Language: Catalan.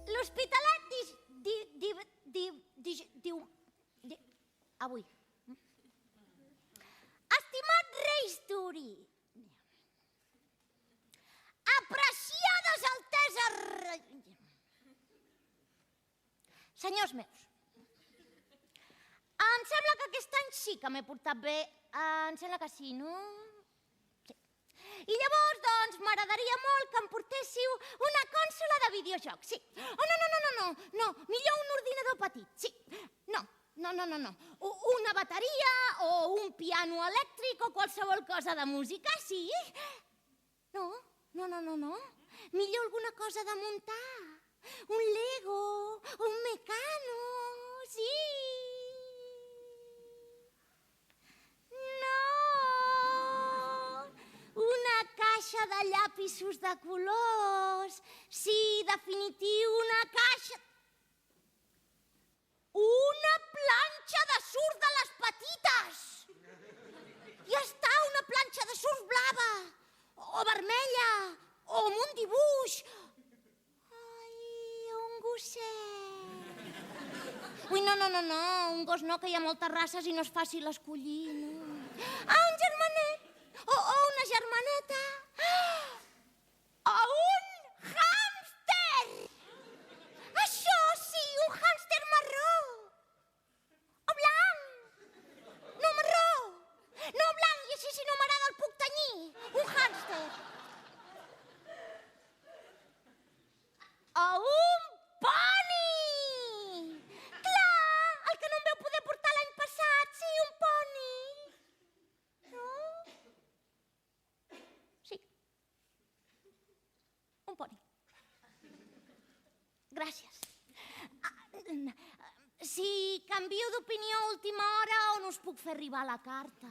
L'Hospitalet avui. Estimat Reis d'Uri, apreciades alteses... Senyors meus, em sembla que aquest any sí que m'he portat bé. Em sembla que sí, no? Sí. I llavors, doncs, m'agradaria molt que em portéssiu una consola de videojocs, sí. Oh, no, millor un ordinador petit, sí. No. Una bateria o un piano elèctric o qualsevol cosa de música, sí? No. Millor alguna cosa de muntar. Un Lego, un Mecano, sí. No. Una caixa de llapisos de colors. Sí, definitiu, una caixa... Una planxa de surf de les petites! Ja està, una planxa de surf blava, o vermella, o amb un dibuix. Ai, un gosset. Ui, no, un gos no, que hi ha moltes races i no és fàcil escollir, no. Ah, un germanet, o una germaneta, o un hàmster! Això sí, un hàmster marró. O blanc. No marró. No blanc, i així si no m'agrada el puc tenyir. Un hàmster. O un poni. Clar, el que no em veu poder portar l'any passat. Sí, un poni. No? Sí. Un poni. Gràcies. Si canvio d'opinió a última hora, on us puc fer arribar la carta?